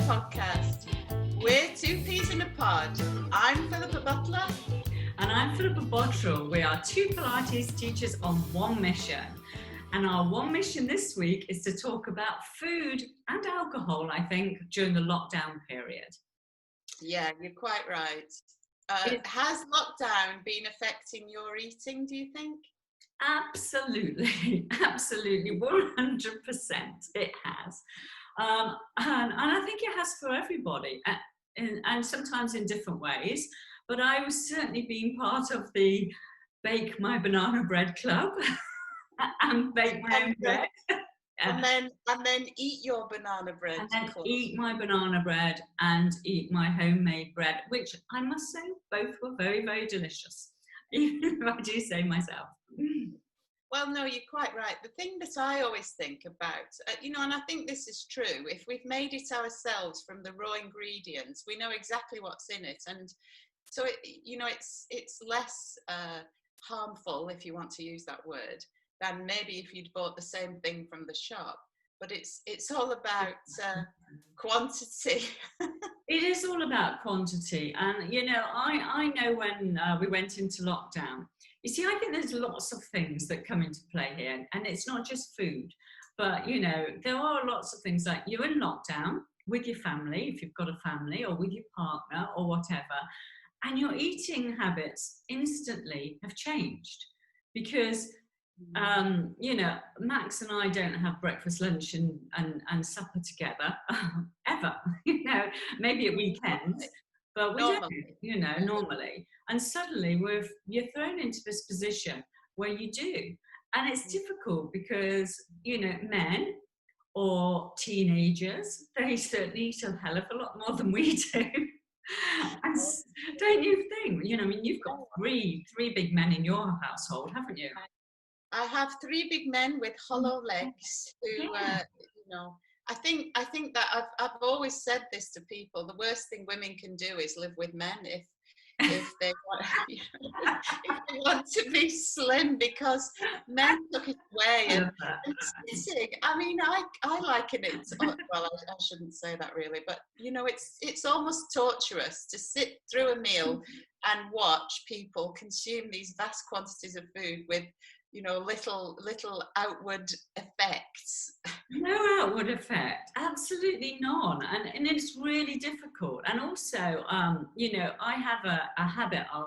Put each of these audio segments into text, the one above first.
podcast. We're two peas in a pod. I'm Philippa Butler. And I'm Philippa Bottrell. We are two Pilates teachers on one mission. And our one mission this week is to talk about food and alcohol, I think, during the lockdown period. Yeah, you're quite right. Has lockdown been affecting your eating, do you think? Absolutely, 100% it has. And I think it has for everybody, and sometimes in different ways. But I was certainly being part of the Bake My Banana Bread Club and bake my own bread. And then eat your banana bread. And then eat my banana bread and eat my homemade bread, which I must say, both were very, very delicious, even if I do say myself. Well, no, you're quite right. The thing that I always think about, and I think this is true, if we've made it ourselves from the raw ingredients, we know exactly what's in it. And so, it's less harmful, if you want to use that word, than maybe if you'd bought the same thing from the shop. But it's all about quantity. It is all about quantity. And, I know when we went into lockdown, you see, I think there's lots of things that come into play here. And it's not just food. But, there are lots of things like you're in lockdown with your family, if you've got a family, or with your partner or whatever. And your eating habits instantly have changed because Max and I don't have breakfast, lunch and supper together ever, maybe at weekends, but we don't, normally. And suddenly you're thrown into this position where you do. And it's difficult because, men or teenagers, they certainly eat a hell of a lot more than we do. And don't you think, you've got three big men in your household, haven't you? I have three big men with hollow legs who, I think that I've always said this to people. The worst thing women can do is live with men if they want to be slim, because men took it away and sitting. I mean, I liken it. Well, I shouldn't say that really, but it's almost torturous to sit through a meal and watch people consume these vast quantities of food with little outward effects. No outward effect, absolutely none. And it's really difficult. And also, I have a habit of,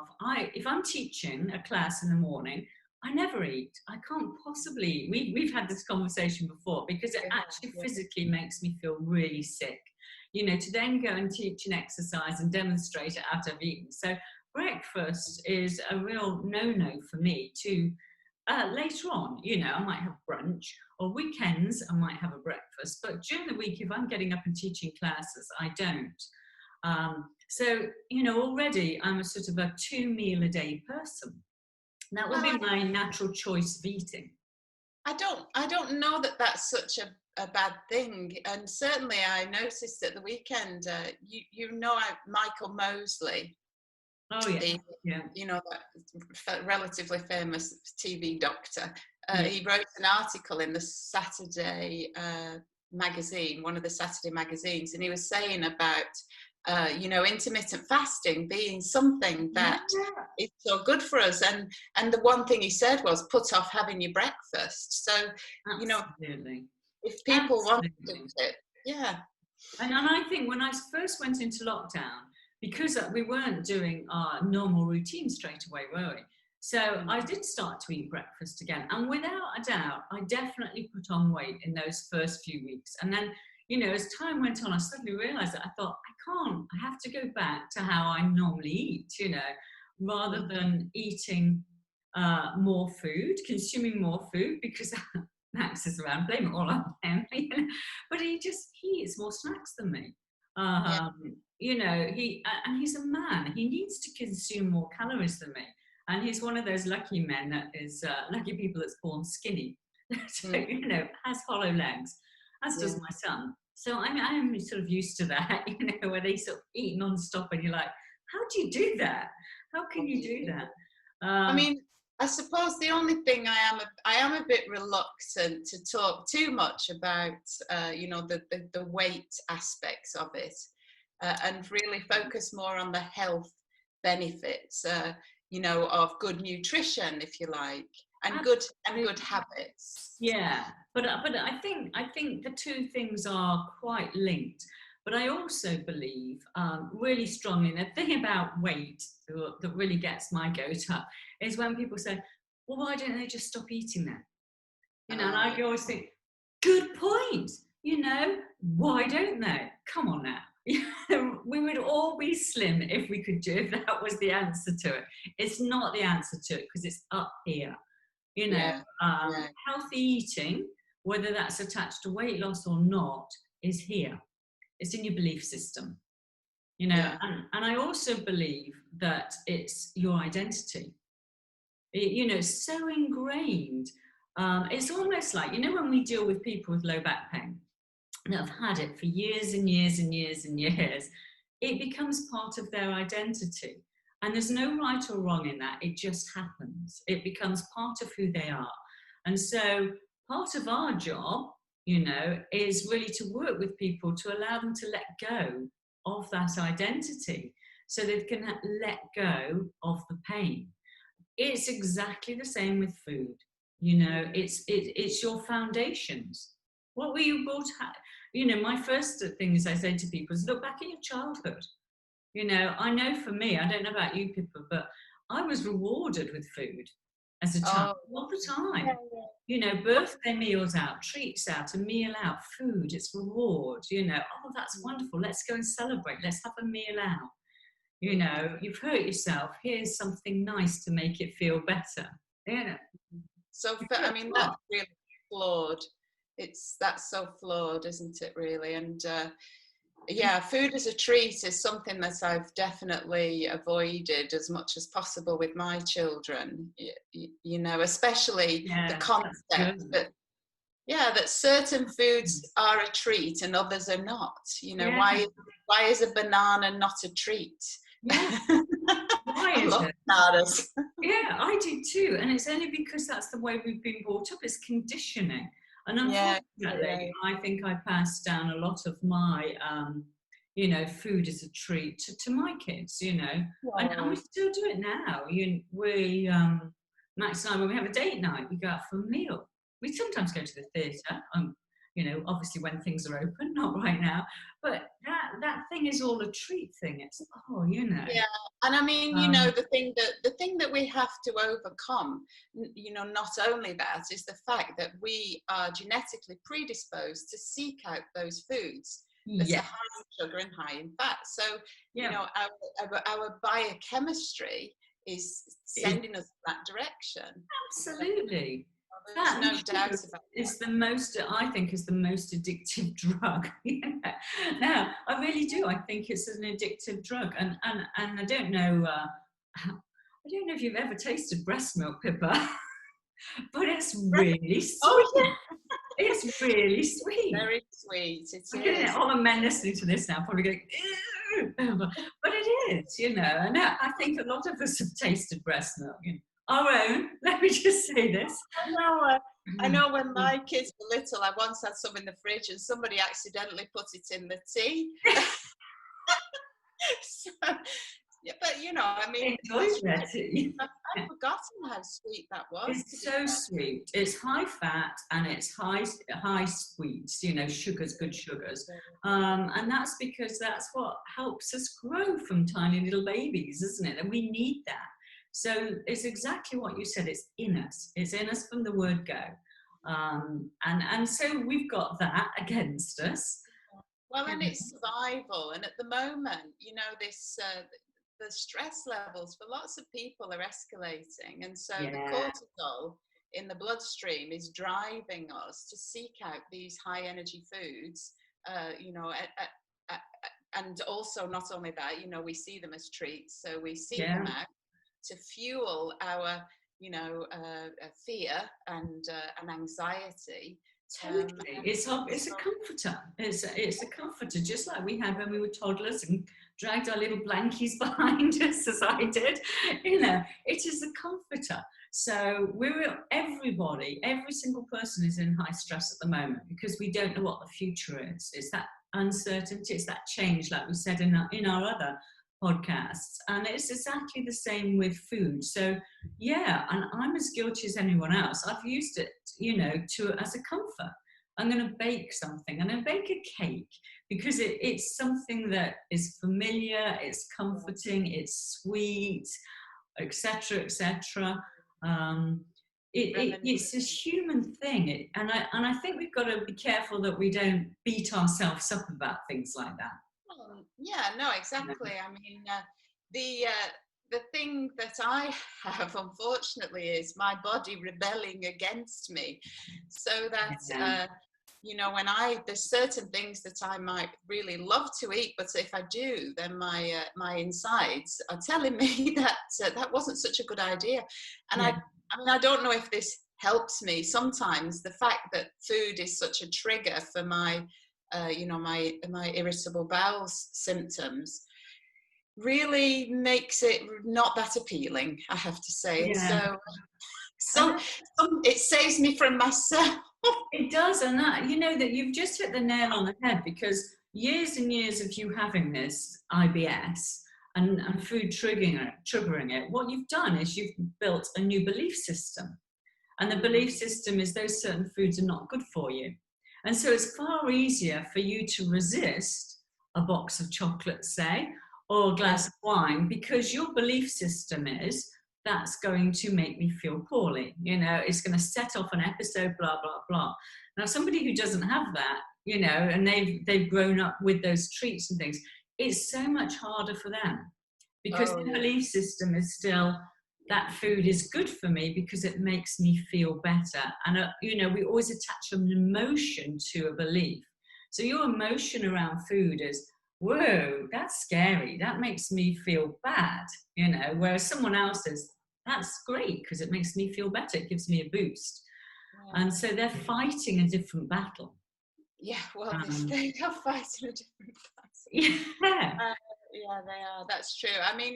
if I'm teaching a class in the morning, I never eat. I can't possibly, we've had this conversation before, because it actually physically makes me feel really sick, to then go and teach an exercise and demonstrate it after I've eaten. So breakfast is a real no-no for me to later on, I might have brunch, or weekends I might have a breakfast, but during the week, if I'm getting up and teaching classes, I don't. So, already I'm a sort of a 2-meal-a-day person. That would be my natural choice of eating. I don't know that that's such a bad thing, and certainly I noticed at the weekend, Michael Mosley. Oh yeah, that relatively famous TV doctor. He wrote an article in the Saturday magazine, one of the Saturday magazines, and he was saying about intermittent fasting being something that is so good for us. And the one thing he said was put off having your breakfast. So absolutely. if people want to do it, And I think when I first went into lockdown, because we weren't doing our normal routine straight away, were we? So I did start to eat breakfast again. And without a doubt, I definitely put on weight in those first few weeks. And then, as time went on, I suddenly realized that I thought, I have to go back to how I normally eat, rather than eating more food, consuming more food, because Max is around, blame it all on him. But he eats more snacks than me. He's a man. He needs to consume more calories than me. And he's one of those lucky men that is lucky people that's born skinny. So, has hollow legs, as does my son. So I'm sort of used to that, where they sort of eat non-stop and you're like, how do you do that? How can you do that? I suppose the only thing I am a bit reluctant to talk too much about, the weight aspects of it, and really focus more on the health benefits, of good nutrition, if you like, and good habits. Yeah, but I think the two things are quite linked. But I also believe really strongly, and the thing about weight that really gets my goat up is when people say, well, why don't they just stop eating then? And I always think, good point. Why don't they? Come on now. We would all be slim if we could if that was the answer to it. It's not the answer to it because it's up here. Healthy eating, whether that's attached to weight loss or not, is here. It's in your belief system, and I also believe that it's your identity. It's so ingrained. It's almost like, when we deal with people with low back pain that have had it for years and years and years and years, it becomes part of their identity. And there's no right or wrong in that. It just happens. It becomes part of who they are. And so part of our job, is really to work with people to allow them to let go of that identity so they can let go of the pain. It's exactly the same with food. It's your foundations. What were you brought up? My first thing is I say to people is look back at your childhood. I know for me, I don't know about you, Pippa, but I was rewarded with food as a child all the time. Birthday meals out, treats out, a meal out, food, it's reward, that's wonderful. Let's go and celebrate. Let's have a meal out. You've hurt yourself. Here's something nice to make it feel better. So, that's really flawed. That's so flawed, isn't it, really? And food as a treat is something that I've definitely avoided as much as possible with my children, especially the concept that certain foods are a treat and others are not. Why is a banana not a treat? Yeah. Why is it? Bananas. Yeah, I do too. And it's only because that's the way we've been brought up. It's conditioning. And unfortunately, I think I passed down a lot of my, food as a treat to my kids, and we still do it now. Max and I, when we have a date night, we go out for a meal. We sometimes go to the theatre, obviously when things are open, not right now. But that thing is all a treat thing. It's, Yeah, and I mean, the thing that we have to overcome, not only that, is the fact that we are genetically predisposed to seek out those foods that are high in sugar and high in fat. So, our biochemistry is sending us in that direction. Absolutely. There's no doubt about that. It's I think is the most addictive drug. Now, I really do. I think it's an addictive drug. And I don't know, if you've ever tasted breast milk, Pippa, but it's really sweet. Oh, yeah. It's really sweet. Very sweet. All the men listening to this now probably going, ew. But it is, and I think a lot of us have tasted breast milk. Our own, let me just say this. I know when my kids were little, I once had some in the fridge and somebody accidentally put it in the tea. But I've forgotten how sweet that was. It's so sweet. It's high fat and it's high sweets, sugars, good sugars. And that's because that's what helps us grow from tiny little babies, isn't it? And we need that. So it's exactly what you said. It's in us. It's in us from the word go. And so we've got that against us. Well, and it's survival. And at the moment, the stress levels for lots of people are escalating. And so the cortisol in the bloodstream is driving us to seek out these high energy foods, and also not only that, we see them as treats. So we seek them out to fuel our, fear and anxiety. Totally. It's a comforter. It's a comforter, just like we had when we were toddlers and dragged our little blankies behind us, as I did. It is a comforter. So everybody, every single person is in high stress at the moment because we don't know what the future is. It's that uncertainty, it's that change, like we said in our other podcasts. And it's exactly the same with food. So yeah, and I'm as guilty as anyone else. I've used it, as a comfort. I'm going to bake something. I'm going to bake a cake because it's something that is familiar, it's comforting, it's sweet, etc., etc. It's a human thing, and I think we've got to be careful that we don't beat ourselves up about things like that. Yeah, no, exactly. I mean, the thing that I have, unfortunately, is my body rebelling against me, so that when there's certain things that I might really love to eat, but if I do, then my insides are telling me that that wasn't such a good idea. And I don't know if this helps me. Sometimes the fact that food is such a trigger for my irritable bowel symptoms really makes it not that appealing, I have to say. So it saves me from myself. It does, and that that you've just hit the nail on the head, because years and years of you having this IBS and food triggering it, what you've done is you've built a new belief system, and the belief system is those certain foods are not good for you. And so it's far easier for you to resist a box of chocolates, say, or a glass of wine, because your belief system is that's going to make me feel poorly. It's going to set off an episode, blah, blah, blah. Now, somebody who doesn't have that, and they've grown up with those treats and things, it's so much harder for them because their belief system is still, that food is good for me because it makes me feel better. And, we always attach an emotion to a belief. So your emotion around food is, whoa, that's scary. That makes me feel bad, whereas someone else says, that's great because it makes me feel better. It gives me a boost. Yeah. And so they're fighting a different battle. Yeah, well, they are fighting a different battle. Yeah. Yeah, they are. That's true. I mean,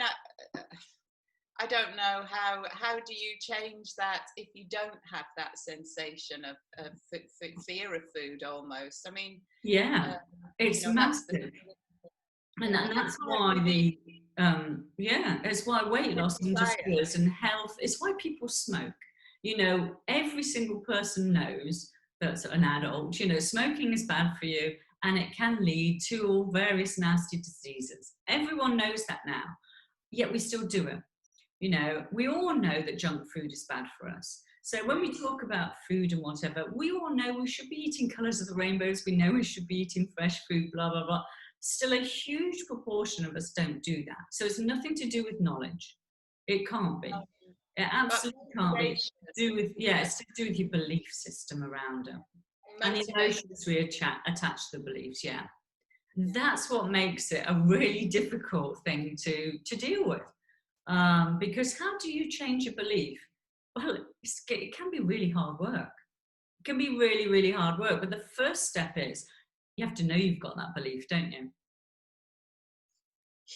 I don't know how do you change that if you don't have that sensation of fear of food almost. I mean, it's massive. And that's why it's why weight loss industries and health, it's why people smoke. Every single person knows that's an adult, smoking is bad for you and it can lead to all various nasty diseases. Everyone knows that now, yet we still do it. We all know that junk food is bad for us. So when we talk about food and whatever, we all know we should be eating colours of the rainbows. We know we should be eating fresh food, blah, blah, blah. Still a huge proportion of us don't do that. So it's nothing to do with knowledge. It can't be. It absolutely can't be. It's to do with your belief system around it. And the emotions we attach to the beliefs, That's what makes it a really difficult thing to deal with. Because how do you change a belief? Well, it can be really hard work. It can be really, really hard work. But the first step is you have to know you've got that belief, don't you?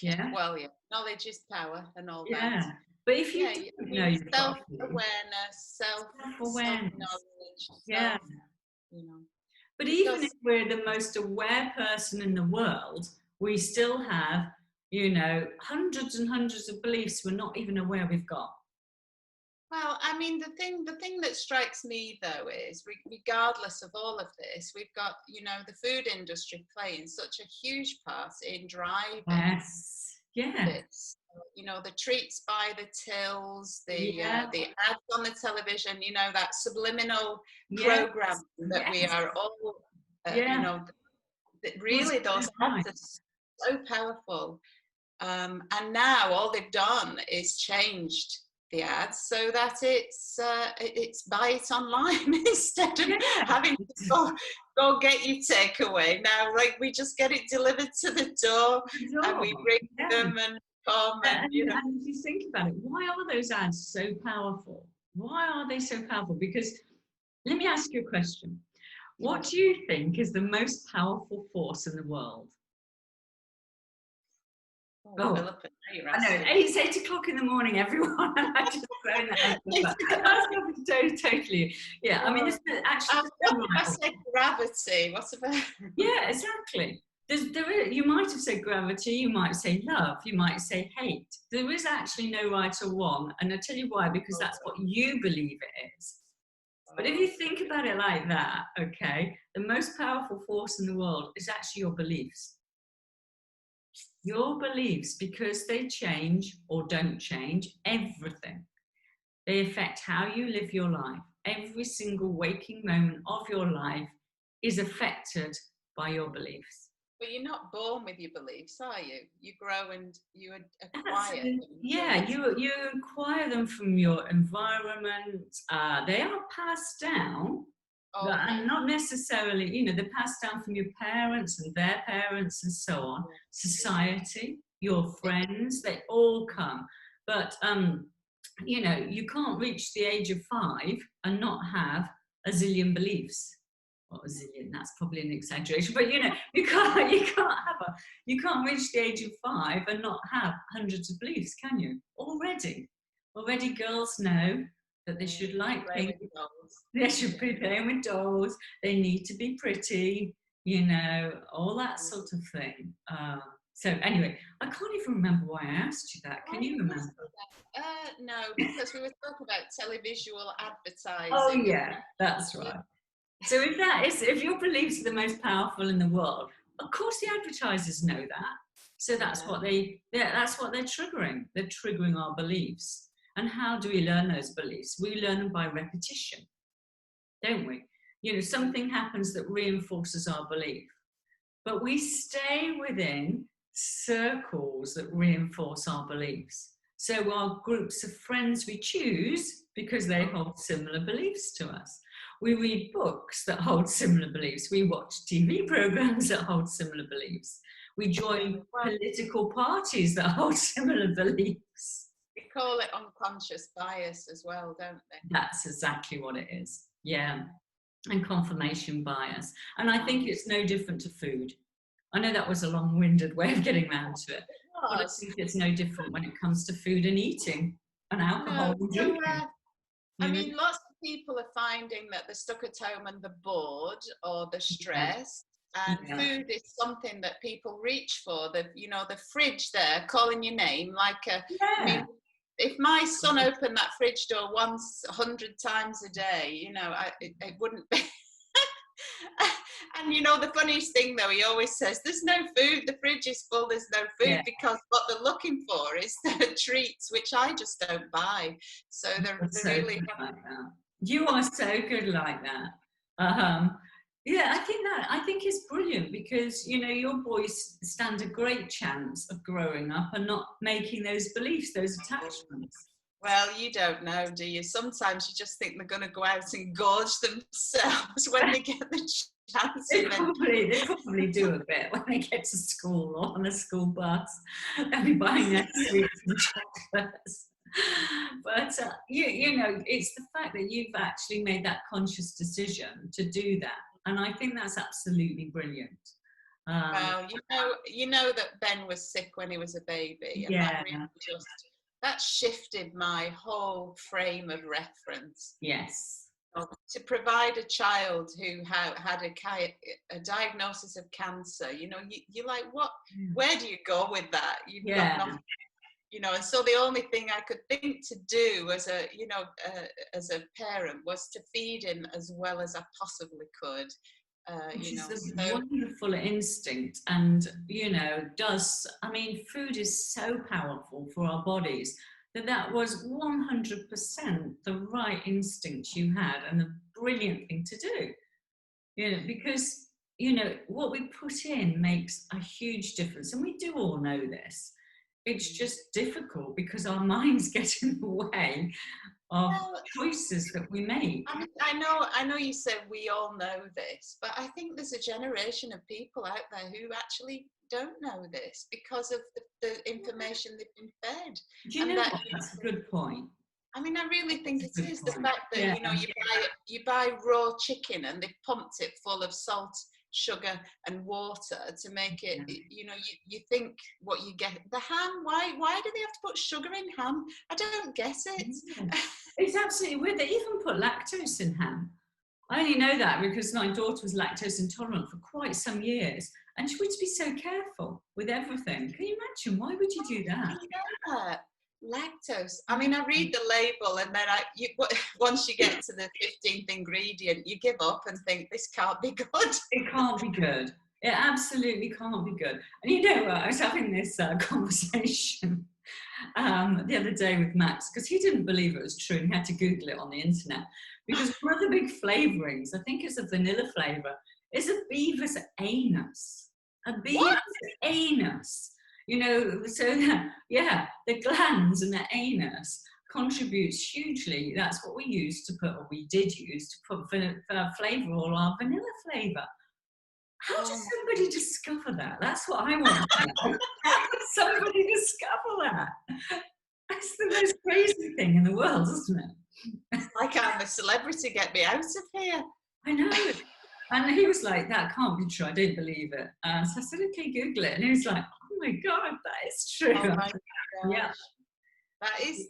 Yeah. Well, knowledge is power and all that. Yeah. But if you don't know you've got self-awareness, self-knowledge. Yeah. But even if we're the most aware person in the world, we still have, hundreds and hundreds of beliefs we're not even aware we've got. Well, I mean, the thing that strikes me, though, is regardless of all of this, we've got, the food industry playing such a huge part in driving this. The treats by the tills, the ads on the television, that subliminal program that we are all, really those ads are so powerful. And now all they've done is changed the ads so that it's buy it online instead of having to go get your takeaway. Now, like, we just get it delivered to the door and we ring them and come and if you think about it, why are those ads so powerful? Why are they so powerful? Because let me ask you a question. What do you think is the most powerful force in the world? Oh, Oh, Philippa, now you're I know, asking. it's 8 o'clock in the morning, everyone, and I just thrown that out the That's totally, yeah. I mean, it's actually What no if I right. said gravity? What's about? Yeah, exactly. You might have said gravity, you might say love, you might say hate. There is actually no right or wrong, and I'll tell you why, because that's what you believe it is. But if you think about it like that, okay, the most powerful force in the world is actually your beliefs. Your beliefs, because they change or don't change everything. They affect how you live your life. Every single waking moment of your life is affected by your beliefs. But you're not born with your beliefs, are you? You grow and you acquire them. Yeah, you acquire them from your environment. They are passed down, and not necessarily, they're passed down from your parents and their parents and so on. Society, your friends, they all come. But you can't reach the age of 5 and not have a zillion beliefs. Well, a zillion, that's probably an exaggeration, but you can't reach the age of 5 and not have hundreds of beliefs, can you? Already girls know that they should like pink, they should be playing with dolls, they need to be pretty, all that sort of thing. So anyway, I can't even remember why I asked you that. Can you remember? No, because we were talking about televisual advertising. Oh yeah, that's right. So if your beliefs are the most powerful in the world, of course the advertisers know that. So that's what that's what they're triggering. They're triggering our beliefs. And how do we learn those beliefs? We learn them by repetition, don't we? Something happens that reinforces our belief. But we stay within circles that reinforce our beliefs. So our groups of friends we choose because they hold similar beliefs to us. We read books that hold similar beliefs. We watch TV programs that hold similar beliefs. We join political parties that hold similar beliefs. We call it unconscious bias as well, don't they? That's exactly what it is. Yeah. And confirmation bias. And I think it's no different to food. I know that was a long-winded way of getting around to it, but I think it's no different when it comes to food and eating and alcohol and drinking. I mean, lots of people are finding that they're stuck at home and they're bored or they're stressed. And food is something that people reach for. The fridge there calling your name, I mean, if my son opened that fridge door once 100 times a day, it wouldn't be. And the funniest thing though, he always says, "There's no food. The fridge is full. There's no food," because what they're looking for is the treats, which I just don't buy. So they're really. Like that. You are so good like that. Yeah, I think it's brilliant because your boys stand a great chance of growing up and not making those beliefs, those attachments. Well, you don't know, do you? Sometimes you just think they're going to go out and gorge themselves when they get the chance. They probably do a bit when they get to school or on a school bus. They'll be buying their sweets and chocolates. But it's the fact that you've actually made that conscious decision to do that, and I think that's absolutely brilliant. Well, you know that Ben was sick when he was a baby, and that shifted my whole frame of reference. Yes. To provide a child who had a diagnosis of cancer, you're like, what? Where do you go with that? You've got nothing. And so the only thing I could think to do as a parent was to feed him as well as I possibly could. Which is a wonderful instinct, and food is so powerful for our bodies that was 100% the right instinct you had and the brilliant thing to do. Because what we put in makes a huge difference, and we do all know this. It's just difficult because our minds get in the way of choices that we make. I know you said we all know this, but I think there's a generation of people out there who actually don't know this because of the information they've been fed. Do you know what? That's a good point. I mean, I really think it is the fact that you buy raw chicken and they've pumped it full of salt, sugar and water to make it, you know, you think what you get. The ham, why do they have to put sugar in ham? I don't get it. It's absolutely weird. They even put lactose in ham. I only know that because my daughter was lactose intolerant for quite some years, and she would be so careful with everything. Can you imagine? Why would you do that? Yeah, lactose. I mean, I read the label, and then once you get to the 15th ingredient, you give up and think this can't be good. It can't be good. It absolutely can't be good. And you know what? I was having this conversation the other day with Max because he didn't believe it was true, and he had to Google it on the internet. Because one of the big flavourings, I think it's a vanilla flavour, is a beaver's anus. A beaver's anus. You know, so yeah, the glands and the anus contributes hugely. That's what we used to put, or we did use to put flavour all our vanilla flavour. How does somebody discover that? That's what I want to know. How does somebody discover that? That's the most crazy thing in the world, isn't it? Like I'm a celebrity, get me out of here. I know. And he was like, that can't be true, I don't believe it. So I said, okay, Google it. And he was like, oh my God, that is true. Oh my gosh. Yeah.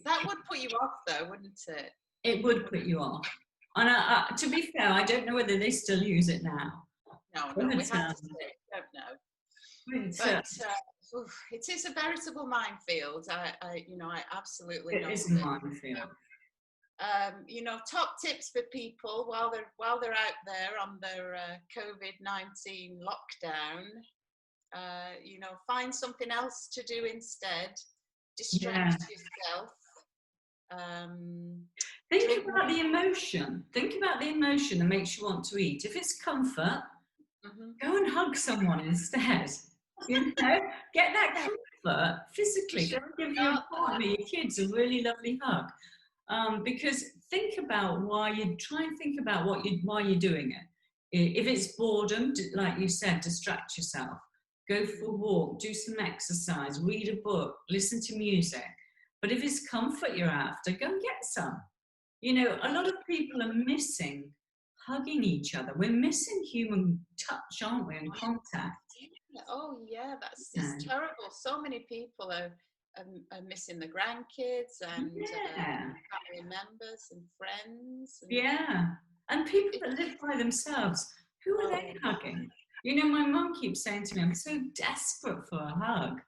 That would put you off though, wouldn't it? It would put you off. And to be fair, I don't know whether they still use it now. No, we have to say, don't know. But it is a veritable minefield. I absolutely know. It is a minefield. You know, top tips for people while they're out there on their COVID-19 lockdown. You know, find something else to do instead. Distract yourself. Think about the emotion. Think about the emotion that makes you want to eat. If it's comfort, go and hug someone instead. You know, get that comfort physically. Go and give your partner, your kids a really lovely hug. Because think about why you're doing it. If it's boredom, like you said, distract yourself. Go for a walk, do some exercise, read a book, listen to music. But if it's comfort you're after, go and get some. You know, a lot of people are missing hugging each other. We're missing human touch, aren't we, and contact. Oh yeah, it's terrible. So many people are missing the grandkids and family members and friends. And people that live by themselves, who are they hugging? You know, my mum keeps saying to me, I'm so desperate for a hug.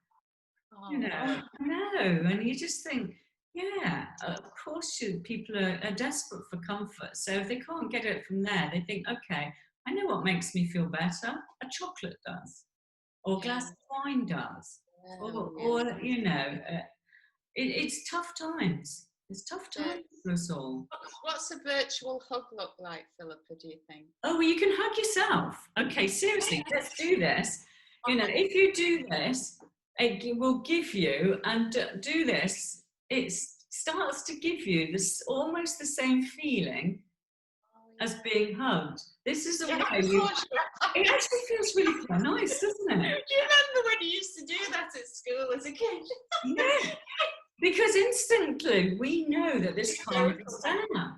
You know, I know. And you just think, of course people are desperate for comfort. So if they can't get it from there, they think, okay, I know what makes me feel better. A chocolate does. Or a glass of wine does. Or you know, it's tough times. It's tough times for us all. What's a virtual hug look like, Philippa, do you think? Oh, well, you can hug yourself. Okay, seriously, let's do this. You know, if you do this, it will give you, and do this, it starts to give you this almost the same feeling as being hugged. This is a way it actually feels really quite nice, doesn't it? Do you remember when you used to do that at school as a kid? Yeah, because instantly we know that this can't be done.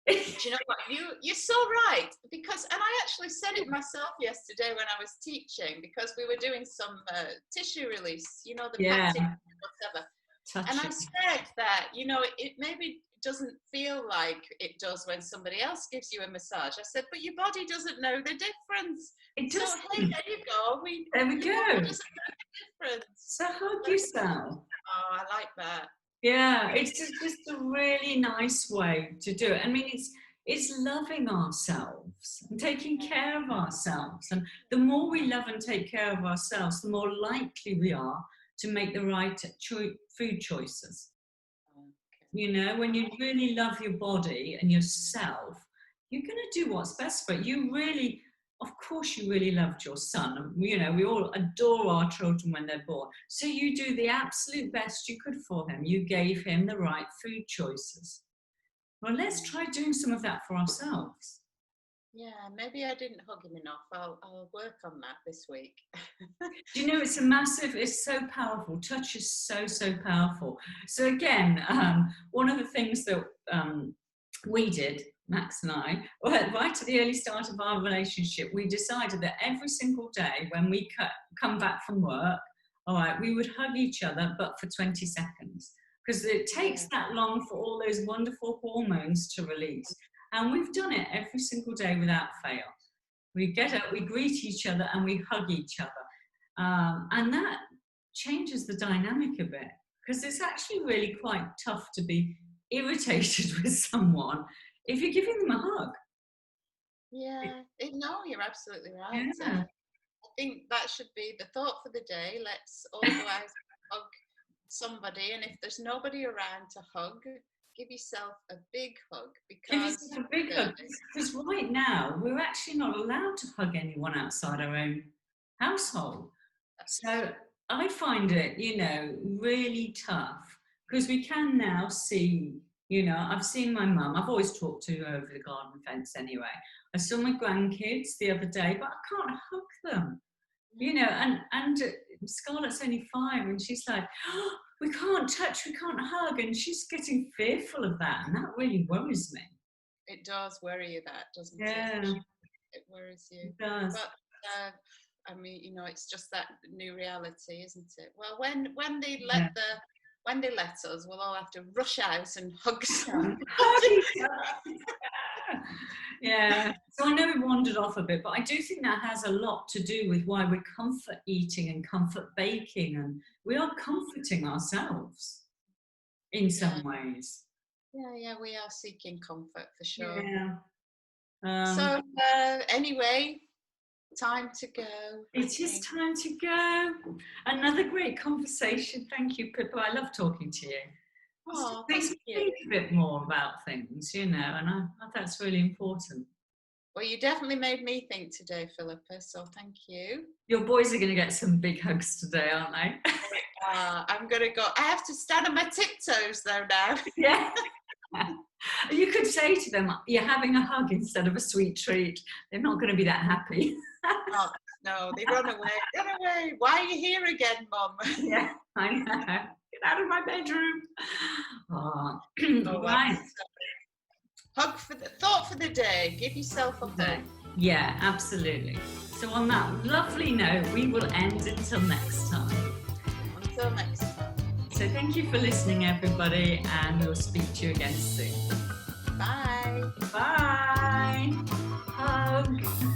Do you know what? You're so right. Because, and I actually said it myself yesterday when I was teaching, because we were doing some tissue release, you know, the patting, whatever. And I said that, you know, it maybe doesn't feel like it does when somebody else gives you a massage. I said, but your body doesn't know the difference. It does. So, hey, there you go. There we go. Doesn't know the difference. So hug yourself. Oh, I like that. Yeah, it's just a really nice way to do it. I mean, it's loving ourselves and taking care of ourselves. And the more we love and take care of ourselves, the more likely we are to make the right food choices. You know, when you really love your body and yourself, you're going to do what's best for it. You really, of course, you really loved your son. You know, we all adore our children when they're born. So you do the absolute best you could for him. You gave him the right food choices. Well, let's try doing some of that for ourselves. Yeah, maybe I didn't hug him enough. I'll work on that this week. Do you know, it's so powerful. Touch is so powerful. So again, one of the things that we did Max and I, right at the early start of our relationship, we decided that every single day when we come back from work, all right, we would hug each other, but for 20 seconds. Because it takes that long for all those wonderful hormones to release. And we've done it every single day without fail. We get up, we greet each other, and we hug each other. And that changes the dynamic a bit. Because it's actually really quite tough to be irritated with someone if you're giving them a hug. Yeah, no, you're absolutely right. Yeah. I think that should be the thought for the day. Let's all go out and hug somebody, and if there's nobody around to hug, give yourself a big hug. Because right now we're actually not allowed to hug anyone outside our own household. So I find it, really tough, because we can now see, I've seen my mum. I've always talked to her over the garden fence anyway. I saw my grandkids the other day, but I can't hug them, and Scarlett's only 5, and she's like, oh, we can't touch, we can't hug, and she's getting fearful of that, and that really worries me. It does worry you, that, doesn't it? Yeah. It worries you. It does. But I mean, it's just that new reality, isn't it? Well, when they let us, we'll all have to rush out and hug someone. Yeah. So I know we wandered off a bit, but I do think that has a lot to do with why we're comfort eating and comfort baking, and we are comforting ourselves in some ways. Yeah, we are seeking comfort for sure. Yeah. So anyway, time to go. It is time to go. Another great conversation. Thank you, Pippa. I love talking to you. Oh, it makes me think a bit more about things, and I that's really important. Well, you definitely made me think today, Philippa, so thank you. Your boys are going to get some big hugs today, aren't they? I'm going to go. I have to stand on my tiptoes though now. Yeah. You could say to them, you're having a hug instead of a sweet treat. They're not going to be that happy. Oh, no, they run away. Run away. Why are you here again, Mum? Yeah, I know. Get out of my bedroom. Oh, right. Thought for the day. Give yourself a hug. Yeah, absolutely. So on that lovely note, we will end until next time. Until next time. So thank you for listening, everybody, and we'll speak to you again soon. Bye. Bye. Hug.